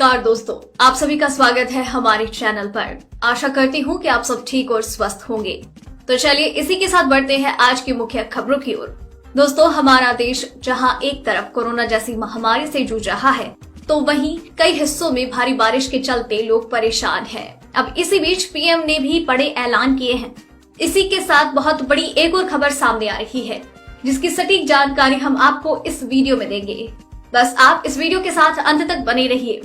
नमस्कार दोस्तों, आप सभी का स्वागत है हमारे चैनल पर। आशा करती हूँ कि आप सब ठीक और स्वस्थ होंगे। तो चलिए इसी के साथ बढ़ते हैं आज की मुख्य खबरों की ओर। दोस्तों, हमारा देश जहाँ एक तरफ कोरोना जैसी महामारी से जूझ रहा है, तो वहीं कई हिस्सों में भारी बारिश के चलते लोग परेशान हैं। अब इसी बीच पीएम ने भी बड़े ऐलान किए हैं। इसी के साथ बहुत बड़ी एक और खबर सामने आ रही है, जिसकी सटीक जानकारी हम आपको इस वीडियो में देंगे। बस आप इस वीडियो के साथ अंत तक बने रहिए।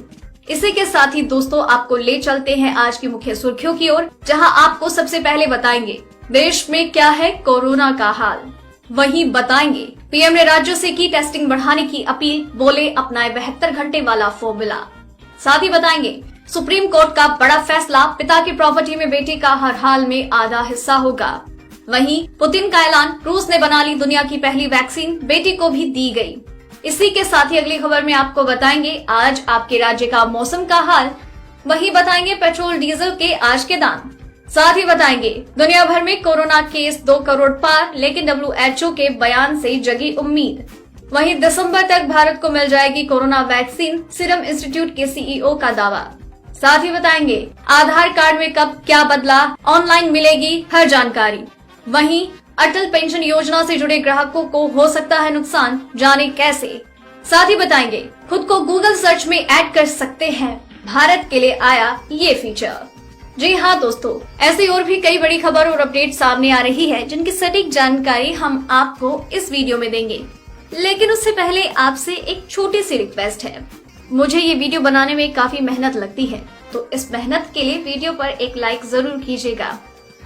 इसी के साथ ही दोस्तों, आपको ले चलते हैं आज की मुख्य सुर्खियों की ओर, जहां आपको सबसे पहले बताएंगे देश में क्या है कोरोना का हाल। वहीं बताएंगे पीएम ने राज्यों से की टेस्टिंग बढ़ाने की अपील, बोले अपनाए 72 घंटे वाला फॉर्मूला। साथ ही बताएंगे सुप्रीम कोर्ट का बड़ा फैसला, पिता की प्रॉपर्टी में बेटी का हर हाल में आधा हिस्सा होगा। वहीं पुतिन का ऐलान, रूस ने बना ली दुनिया की पहली वैक्सीन, बेटी को भी दी गई। इसी के साथ ही अगली खबर में आपको बताएंगे आज आपके राज्य का मौसम का हाल। वहीं बताएंगे पेट्रोल डीजल के आज के दाम। साथ ही बताएंगे दुनिया भर में कोरोना केस 2 करोड़ पार, लेकिन WHO के बयान से जगी उम्मीद। वहीं दिसंबर तक भारत को मिल जाएगी कोरोना वैक्सीन, सीरम इंस्टीट्यूट के CEO का दावा। साथ ही बताएंगे आधार कार्ड में कब क्या बदला, ऑनलाइन मिलेगी हर जानकारी। वहीं अटल पेंशन योजना से जुड़े ग्राहकों को हो सकता है नुकसान, जाने कैसे। साथ ही बताएंगे खुद को गूगल सर्च में ऐड कर सकते हैं, भारत के लिए आया ये फीचर। जी हाँ दोस्तों, ऐसी और भी कई बड़ी खबर और अपडेट सामने आ रही है, जिनकी सटीक जानकारी हम आपको इस वीडियो में देंगे। लेकिन उससे पहले आपसे एक छोटी सी रिक्वेस्ट है। मुझे ये वीडियो बनाने में काफी मेहनत लगती है, तो इस मेहनत के लिए वीडियो पर एक लाइक जरूर कीजिएगा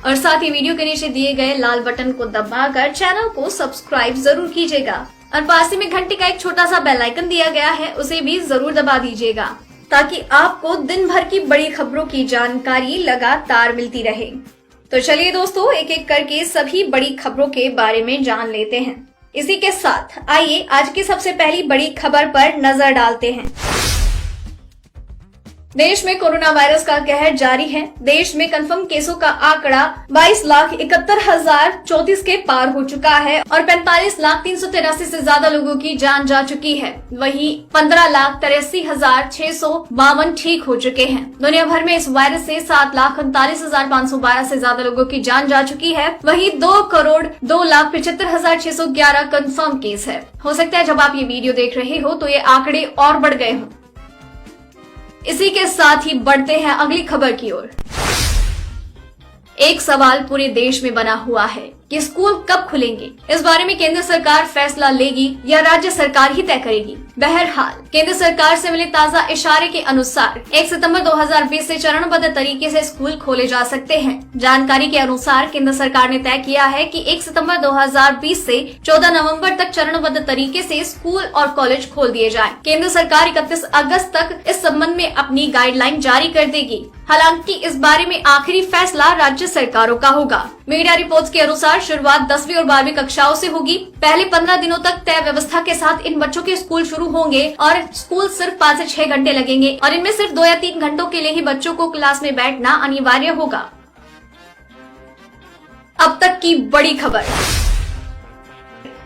और साथ ही वीडियो के नीचे दिए गए लाल बटन को दबाकर चैनल को सब्सक्राइब जरूर कीजिएगा और पास ही में घंटे का एक छोटा सा बेल आइकन दिया गया है, उसे भी जरूर दबा दीजिएगा, ताकि आपको दिन भर की बड़ी खबरों की जानकारी लगातार मिलती रहे। तो चलिए दोस्तों, एक एक करके सभी बड़ी खबरों के बारे में जान लेते हैं। इसी के साथ आइए आज की सबसे पहली बड़ी खबर पर नजर डालते हैं। देश में कोरोना वायरस का कहर जारी है। देश में कंफर्म केसों का आंकड़ा 22,71,034 के पार हो चुका है और 45,383 से ज्यादा लोगों की जान जा चुकी है। वहीं 15,83,652 ठीक हो चुके हैं। दुनिया भर में इस वायरस से 7,39,512 से ज्यादा लोगों की जान जा चुकी है। वहीं 2,02,75,611 कंफर्म केस है। हो सकता है जब आप ये वीडियो देख रहे हो तो ये आंकड़े और बढ़ गए हों। इसी के साथ ही बढ़ते हैं अगली खबर की ओर। एक सवाल पूरे देश में बना हुआ है कि स्कूल कब खुलेंगे। इस बारे में केंद्र सरकार फैसला लेगी या राज्य सरकार ही तय करेगी। बहरहाल केंद्र सरकार से मिले ताजा इशारे के अनुसार 1 सितंबर 2020 से चरणबद्ध तरीके से स्कूल खोले जा सकते हैं। जानकारी के अनुसार केंद्र सरकार ने तय किया है कि 1 सितंबर 2020 से 14 नवंबर तक चरणबद्ध तरीके से स्कूल और कॉलेज खोल दिए जाएं। केंद्र सरकार 31 अगस्त तक इस संबंध में अपनी गाइडलाइन जारी कर देगी। हालांकि इस बारे में आखिरी फैसला राज्य सरकारों का होगा। मीडिया रिपोर्ट्स के अनुसार शुरुआत 10वीं और 12वीं कक्षाओं से होगी। पहले 15 दिनों तक तय व्यवस्था के साथ इन बच्चों के स्कूल शुरू होंगे और स्कूल सिर्फ 5 से 6 घंटे लगेंगे और इनमें सिर्फ 2 या 3 घंटों के लिए ही बच्चों को क्लास में बैठना अनिवार्य होगा। अब तक की बड़ी खबर।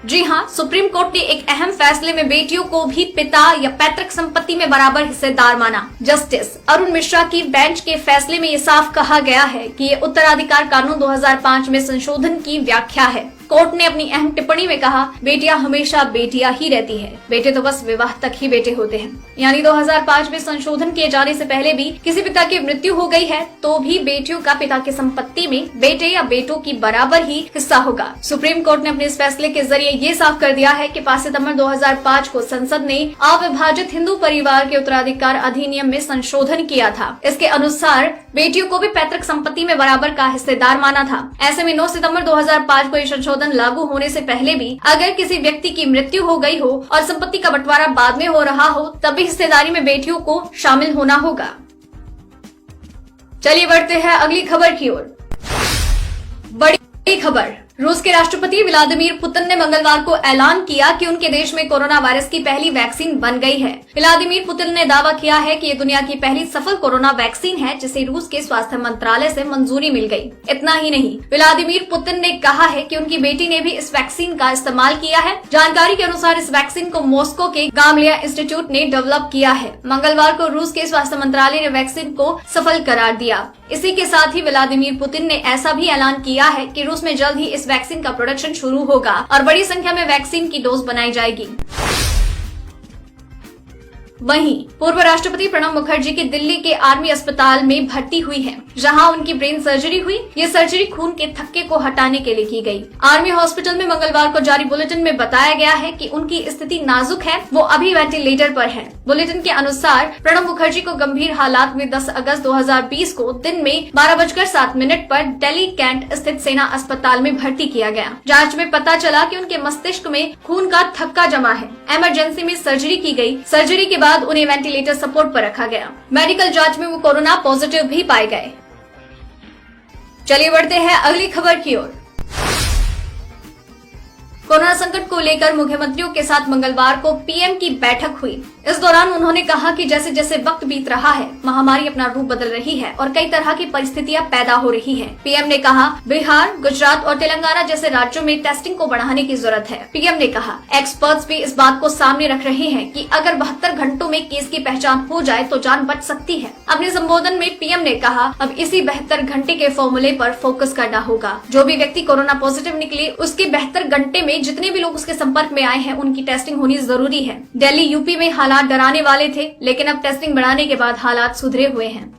जी हाँ, सुप्रीम कोर्ट ने एक अहम फैसले में बेटियों को भी पिता या पैतृक संपत्ति में बराबर हिस्सेदार माना। जस्टिस अरुण मिश्रा की बेंच के फैसले में ये साफ कहा गया है कि ये उत्तराधिकार कानून 2005 में संशोधन की व्याख्या है। कोर्ट ने अपनी अहम टिप्पणी में कहा, बेटियां हमेशा बेटियां ही रहती हैं, बेटे तो बस विवाह तक ही बेटे होते हैं। यानी 2005 में संशोधन किए जाने से पहले भी किसी पिता की मृत्यु हो गई है तो भी बेटियों का पिता की संपत्ति में बेटे या बेटों की बराबर ही हिस्सा होगा। सुप्रीम कोर्ट ने अपने इस फैसले के जरिए ये साफ कर दिया है कि 5 सितंबर 2005 को संसद ने अविभाजित हिंदू परिवार के उत्तराधिकार अधिनियम में संशोधन किया था। इसके अनुसार बेटियों को भी पैतृक संपत्ति में बराबर का हिस्सेदार माना था। ऐसे में 9 सितंबर 2005 को ये संशोधन लागू होने से पहले भी अगर किसी व्यक्ति की मृत्यु हो गई हो और संपत्ति का बंटवारा बाद में हो रहा हो, तब भी हिस्सेदारी में बेटियों को शामिल होना होगा। चलिए बढ़ते हैं अगली खबर की ओर। बड़ी खबर, रूस के राष्ट्रपति व्लादिमीर पुतिन ने मंगलवार को ऐलान किया कि उनके देश में कोरोना वायरस की पहली वैक्सीन बन गई है। व्लादिमीर पुतिन ने दावा किया है कि ये दुनिया की पहली सफल कोरोना वैक्सीन है जिसे रूस के स्वास्थ्य मंत्रालय से मंजूरी मिल गई। इतना ही नहीं, व्लादिमीर पुतिन ने कहा है कि उनकी बेटी ने भी इस वैक्सीन का इस्तेमाल किया है। जानकारी के अनुसार इस वैक्सीन को मॉस्को के गामलिया इंस्टीट्यूट ने डेवलप किया है। मंगलवार को रूस के स्वास्थ्य मंत्रालय ने वैक्सीन को सफल करार दिया। इसी के साथ ही व्लादिमीर पुतिन ने ऐसा भी ऐलान किया है कि रूस में जल्द ही इस वैक्सीन का प्रोडक्शन शुरू होगा और बड़ी संख्या में वैक्सीन की डोज बनाई जाएगी। वहीं पूर्व राष्ट्रपति प्रणब मुखर्जी की दिल्ली के आर्मी अस्पताल में भर्ती हुई है, जहां उनकी ब्रेन सर्जरी हुई। ये सर्जरी खून के थक्के को हटाने के लिए की गई। आर्मी हॉस्पिटल में मंगलवार को जारी बुलेटिन में बताया गया है कि उनकी स्थिति नाजुक है, वो अभी वेंटिलेटर पर है। बुलेटिन के अनुसार प्रणब मुखर्जी को गंभीर हालात में 10 अगस्त 2020 को दिन में 12:07 पर दिल्ली कैंट स्थित सेना अस्पताल में भर्ती किया गया। जाँच में पता चला कि उनके मस्तिष्क में खून का थक्का जमा है। इमरजेंसी में सर्जरी की गई। सर्जरी के बाद उन्हें वेंटिलेटर सपोर्ट पर रखा गया। मेडिकल जांच में वो कोरोना पॉजिटिव भी पाए गए। चलिए बढ़ते हैं अगली खबर की ओर। कोरोना संकट को लेकर मुख्यमंत्रियों के साथ मंगलवार को पीएम की बैठक हुई। इस दौरान उन्होंने कहा कि जैसे जैसे वक्त बीत रहा है, महामारी अपना रूप बदल रही है और कई तरह की परिस्थितियां पैदा हो रही हैं। पीएम ने कहा, बिहार, गुजरात और तेलंगाना जैसे राज्यों में टेस्टिंग को बढ़ाने की जरूरत है। पीएम ने कहा, एक्सपर्ट्स भी इस बात को सामने रख रहे हैं कि अगर 72 घंटों में केस की पहचान हो जाए तो जान बच सकती है। अपने संबोधन में पीएम ने कहा, अब इसी 72 घंटे के फॉर्मूले पर फोकस करना होगा। जो भी व्यक्ति कोरोना पॉजिटिव निकले, उसके 72 घंटे में जितने भी लोग उसके संपर्क में आए हैं, उनकी टेस्टिंग होनी जरूरी है। दिल्ली, यूपी में हालात डराने वाले थे, लेकिन अब टेस्टिंग बढ़ाने के बाद हालात सुधरे हुए हैं।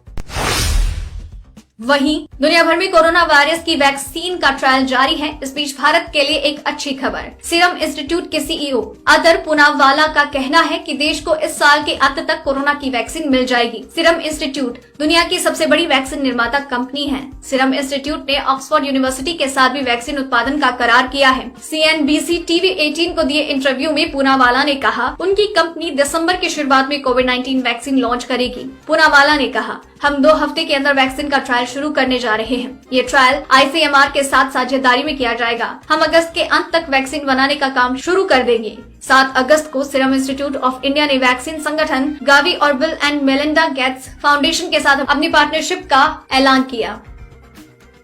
वहीं दुनिया भर में कोरोना वायरस की वैक्सीन का ट्रायल जारी है। इस बीच भारत के लिए एक अच्छी खबर। सीरम इंस्टीट्यूट के सीईओ अदर पूनावाला का कहना है कि देश को इस साल के अंत तक कोरोना की वैक्सीन मिल जाएगी। सीरम इंस्टीट्यूट दुनिया की सबसे बड़ी वैक्सीन निर्माता कंपनी है। सीरम इंस्टीट्यूट ने ऑक्सफोर्ड यूनिवर्सिटी के साथ भी वैक्सीन उत्पादन का करार किया है। CNBC TV 18 को दिए इंटरव्यू में पूनावाला ने कहा, उनकी कंपनी दिसंबर की शुरुआत में कोविड-19 वैक्सीन लॉन्च करेगी। पूनावाला ने कहा, हम 2 हफ्ते के अंदर वैक्सीन का ट्रायल शुरू करने जा रहे हैं। ये ट्रायल ICMR के साथ साझेदारी में किया जाएगा। हम अगस्त के अंत तक वैक्सीन बनाने का काम शुरू कर देंगे। 7 अगस्त को सीरम इंस्टीट्यूट ऑफ इंडिया ने वैक्सीन संगठन गावी और bill and Melinda Gates foundation के साथ अपनी पार्टनरशिप का ऐलान किया।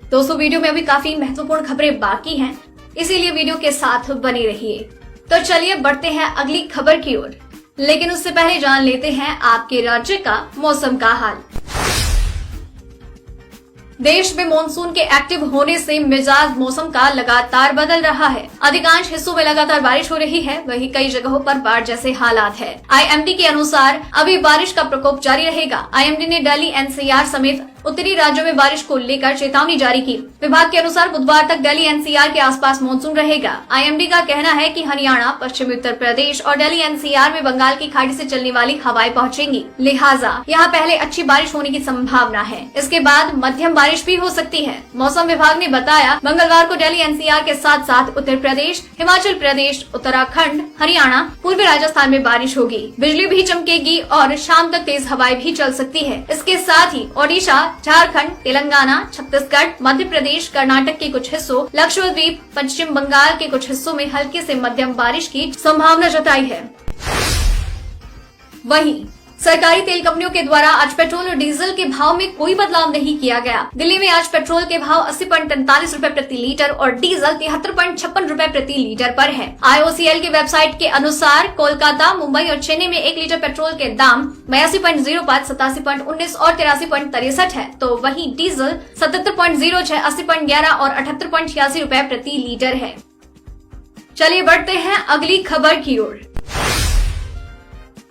दोस्तों, वीडियो में अभी काफी महत्वपूर्ण खबरें बाकी हैं, इसीलिए वीडियो के साथ बने रहिए। तो चलिए बढ़ते हैं अगली खबर की ओर, लेकिन उससे पहले जान लेते हैं आपके राज्य का मौसम का हाल। देश में मानसून के एक्टिव होने से मिजाज मौसम का लगातार बदल रहा है। अधिकांश हिस्सों में लगातार बारिश हो रही है, वहीं कई जगहों पर बाढ़ जैसे हालात है। IMD के अनुसार अभी बारिश का प्रकोप जारी रहेगा। IMD ने दिल्ली, NCR समेत उत्तरी राज्यों में बारिश को लेकर चेतावनी जारी की। विभाग के अनुसार बुधवार तक दिल्ली, NCR के आसपास मानसून रहेगा। IMD का कहना है कि हरियाणा, पश्चिमी उत्तर प्रदेश और दिल्ली, NCR में बंगाल की खाड़ी से चलने वाली हवाएं पहुंचेंगी, लिहाजा यहाँ पहले अच्छी बारिश होने की संभावना है। इसके बाद मध्यम बारिश भी हो सकती है। मौसम विभाग ने बताया, मंगलवार को दिल्ली, NCR के साथ साथ उत्तर प्रदेश, हिमाचल प्रदेश, उत्तराखंड, हरियाणा, पूर्वी राजस्थान में बारिश होगी। बिजली भी चमकेगी और शाम तक तेज हवाएं भी चल सकती है। इसके साथ ही ओडिशा, झारखंड, तेलंगाना, छत्तीसगढ़, मध्य प्रदेश, कर्नाटक के कुछ हिस्सों, लक्षद्वीप, पश्चिम बंगाल के कुछ हिस्सों में हल्की से मध्यम बारिश की संभावना जताई है। वहीं सरकारी तेल कंपनियों के द्वारा आज पेट्रोल और डीजल के भाव में कोई बदलाव नहीं किया गया। दिल्ली में आज पेट्रोल के भाव 80.43 रूपए प्रति लीटर और डीजल 73.56 रूपए प्रति लीटर पर है। IOCL की वेबसाइट के अनुसार कोलकाता, मुंबई और चेन्नई में 1 लीटर पेट्रोल के दाम 82.05, 87.19 और 83.63 है, तो वहीं डीजल 77.06, 80.11 और 78.86 रूपए प्रति लीटर है। चलिए बढ़ते हैं अगली खबर की ओर।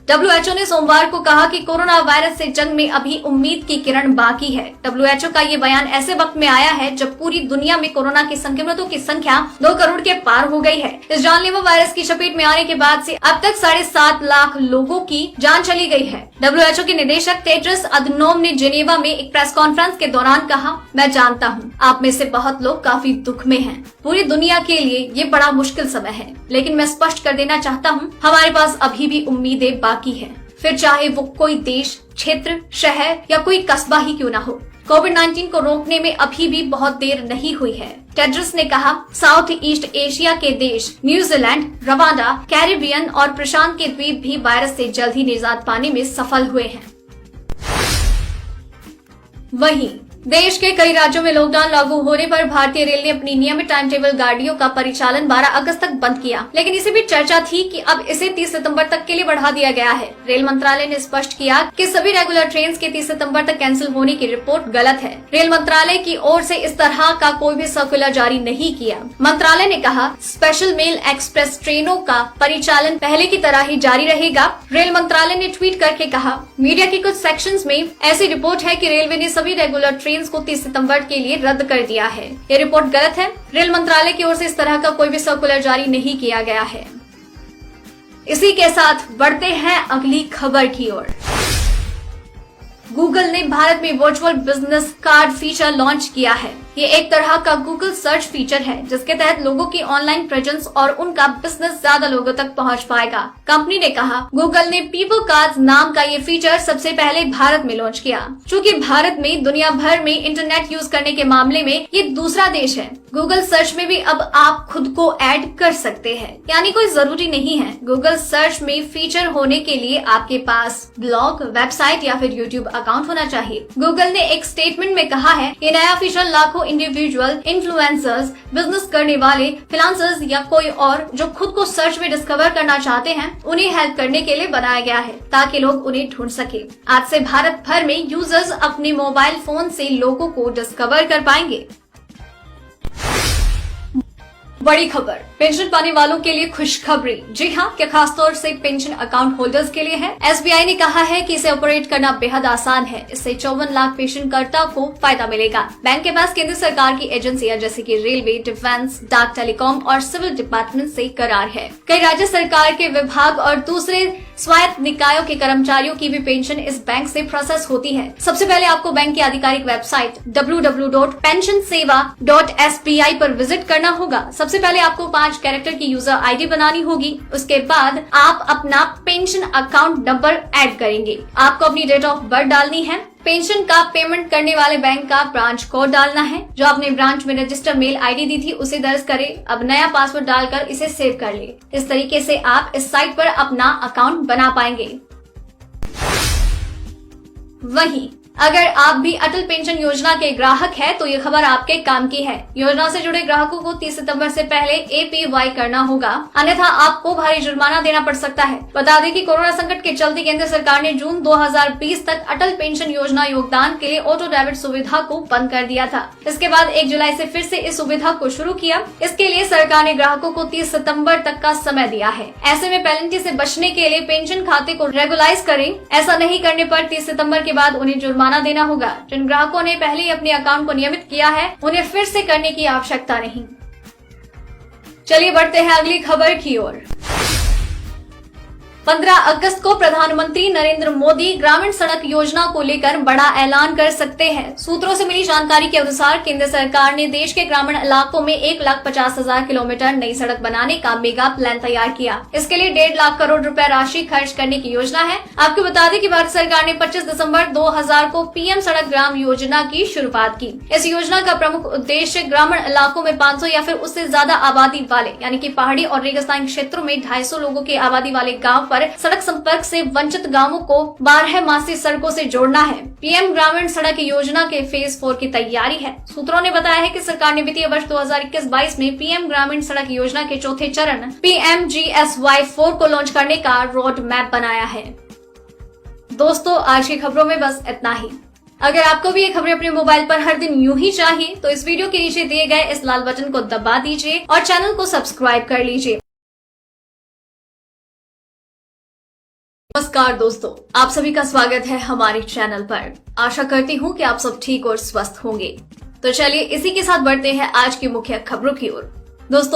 WHO ने सोमवार को कहा कि कोरोना वायरस से जंग में अभी उम्मीद की किरण बाकी है। WHO का ये बयान ऐसे वक्त में आया है जब पूरी दुनिया में कोरोना के संक्रमितों की संख्या 2 करोड़ के पार हो गई है। इस जानलेवा वायरस की चपेट में आने के बाद से अब तक 7.5 लाख लोगों की जान चली गई है। WHO के निदेशक टेड्रस अधनोम ने जेनेवा में एक प्रेस कॉन्फ्रेंस के दौरान कहा, मैं जानता हूँ आप में से बहुत लोग काफी दुख में हैं। पूरी दुनिया के लिए ये बड़ा मुश्किल समय है, लेकिन मैं स्पष्ट कर देना चाहता हूँ, हमारे पास अभी भी उम्मीदें बाकी है। फिर चाहे वो कोई देश, क्षेत्र, शहर या कोई कस्बा ही क्यों ना हो, कोविड-19 को रोकने में अभी भी बहुत देर नहीं हुई है। टेड्रस ने कहा, साउथ ईस्ट एशिया के देश न्यूजीलैंड, रवांडा, कैरिबियन और प्रशांत के द्वीप भी वायरस से जल्द ही निजात पाने में सफल हुए हैं। वहीं देश के कई राज्यों में लॉकडाउन लागू होने पर भारतीय रेल ने अपनी नियमित टाइम टेबल गाड़ियों का परिचालन 12 अगस्त तक बंद किया, लेकिन इसे भी चर्चा थी कि अब इसे 30 सितंबर तक के लिए बढ़ा दिया गया है। रेल मंत्रालय ने स्पष्ट किया कि सभी रेगुलर ट्रेन के 30 सितंबर तक कैंसिल होने की रिपोर्ट गलत है। रेल मंत्रालय की ओर से इस तरह का कोई भी सर्कुलर जारी नहीं किया। मंत्रालय ने कहा, स्पेशल मेल एक्सप्रेस ट्रेनों का परिचालन पहले की तरह ही जारी रहेगा। रेल मंत्रालय ने ट्वीट करके कहा, मीडिया के कुछ सेक्शंस में ऐसी रिपोर्ट है कि रेलवे ने सभी रेगुलर ट्रेन को 30 सितंबर के लिए रद्द कर दिया है। ये रिपोर्ट गलत है। रेल मंत्रालय की ओर से इस तरह का कोई भी सर्कुलर जारी नहीं किया गया है। इसी के साथ बढ़ते हैं अगली खबर की ओर। गूगल ने भारत में virtual business card feature launch किया है। ये एक तरह का गूगल सर्च फीचर है जिसके तहत लोगों की ऑनलाइन प्रेजेंस और उनका बिजनेस ज्यादा लोगों तक पहुंच पाएगा। कंपनी ने कहा, गूगल ने पीपल कार्ड्स नाम का ये फीचर सबसे पहले भारत में लॉन्च किया। चूँकि भारत में दुनिया भर में इंटरनेट यूज करने के मामले में ये दूसरा देश है, गूगल सर्च में भी अब आप खुद को ऐड कर सकते हैं, यानी कोई जरूरी नहीं है गूगल सर्च में फीचर होने के लिए आपके पास ब्लॉग, वेबसाइट या फिर यूट्यूब अकाउंट होना चाहिए। गूगल ने एक स्टेटमेंट में कहा है, ये नया फीचर लाखों इंडिविजुअल इन्फ्लुएंसर्स, बिजनेस करने वाले फ्रीलांसर्स या कोई और जो खुद को सर्च में डिस्कवर करना चाहते हैं, उन्हें हेल्प करने के लिए बनाया गया है ताकि लोग उन्हें ढूंढ सके। आज से भारत भर में यूजर्स अपने मोबाइल फोन से लोगों को डिस्कवर कर पाएंगे। बड़ी खबर, पेंशन पाने वालों के लिए खुशखबरी। जी हाँ, क्या खासतौर से पेंशन अकाउंट होल्डर्स के लिए है। एसबीआई ने कहा है कि इसे ऑपरेट करना बेहद आसान है। इससे 54 लाख पेंशनकर्ता को फायदा मिलेगा। बैंक के पास केंद्र सरकार की एजेंसियां जैसे कि रेलवे, डिफेंस, डाक, टेलीकॉम और सिविल डिपार्टमेंट से करार है। कई राज्य सरकार के विभाग और दूसरे स्वायत्त निकायों के कर्मचारियों की भी पेंशन इस बैंक से प्रोसेस होती है। सबसे पहले आपको बैंक की आधिकारिक वेबसाइट www.pensionseva.sbi पर विजिट करना होगा। सबसे पहले आपको 5 कैरेक्टर की यूजर आईडी बनानी होगी। उसके बाद आप अपना पेंशन अकाउंट नंबर ऐड करेंगे। आपको अपनी डेट ऑफ बर्थ डालनी है। पेंशन का पेमेंट करने वाले बैंक का ब्रांच कोड डालना है। जो आपने ब्रांच में रजिस्टर मेल आईडी दी थी उसे दर्ज करें। अब नया पासवर्ड डालकर इसे सेव कर ले। इस तरीके से आप इस साइट पर अपना अकाउंट बना पाएंगे। वहीं अगर आप भी अटल पेंशन योजना के ग्राहक हैं तो ये खबर आपके काम की है। योजना से जुड़े ग्राहकों को 30 सितंबर से पहले APY करना होगा, अन्यथा आपको भारी जुर्माना देना पड़ सकता है। बता दें कि कोरोना संकट के चलते केंद्र सरकार ने जून 2020 तक अटल पेंशन योजना योगदान के लिए ऑटो डेबिट सुविधा को बंद कर दिया था। इसके बाद 1 जुलाई से फिर से इस सुविधा को शुरू किया। इसके लिए सरकार ने ग्राहकों को 30 सितम्बर तक का समय दिया है। ऐसे में पेनल्टी से बचने के लिए पेंशन खाते को रेगुलाइज करें। ऐसा नहीं करने पर 30 सितम्बर के बाद उन्हें जुर्माना देना होगा। जिन ग्राहकों ने पहले ही अपने अकाउंट को नियमित किया है उन्हें फिर से करने की आवश्यकता नहीं। चलिए बढ़ते हैं अगली खबर की ओर। 15 अगस्त को प्रधानमंत्री नरेंद्र मोदी ग्रामीण सड़क योजना को लेकर बड़ा ऐलान कर सकते हैं। सूत्रों से मिली जानकारी के अनुसार केंद्र सरकार ने देश के ग्रामीण इलाकों में 1,50,000 किलोमीटर नई सड़क बनाने का मेगा प्लान तैयार किया। इसके लिए 1.5 लाख करोड़ रुपए राशि खर्च करने की योजना है। आपको बता दें कि भारत सरकार ने 25 दिसंबर 2000 को पीएम सड़क ग्राम योजना की शुरुआत की। इस योजना का प्रमुख उद्देश्य ग्रामीण इलाकों में 500 या फिर उससे ज्यादा आबादी वाले यानी कि पहाड़ी और रेगिस्तान क्षेत्रों में 250 लोगों की आबादी वाले गाँव पर सड़क संपर्क से वंचित गांवों को 12 मासी सड़कों से जोड़ना है। पीएम ग्रामीण सड़क योजना के फेज 4 की तैयारी है। सूत्रों ने बताया है कि सरकार ने वित्तीय वर्ष 2021-22 में पीएम ग्रामीण सड़क योजना के चौथे चरण PMGSY4 को लॉन्च करने का रोड मैप बनाया है। दोस्तों, आज की खबरों में बस इतना ही। अगर आपको भी ये खबरें अपने मोबाइल पर हर दिन यूं ही चाहिए तो इस वीडियो के नीचे दिए गए इस लाल बटन को दबा दीजिए और चैनल को सब्सक्राइब कर लीजिए। नमस्कार दोस्तों, आप सभी का स्वागत है हमारे चैनल पर। आशा करती हूँ कि आप सब ठीक और स्वस्थ होंगे। तो चलिए इसी के साथ बढ़ते हैं आज की मुख्य खबरों की ओर। दोस्तों,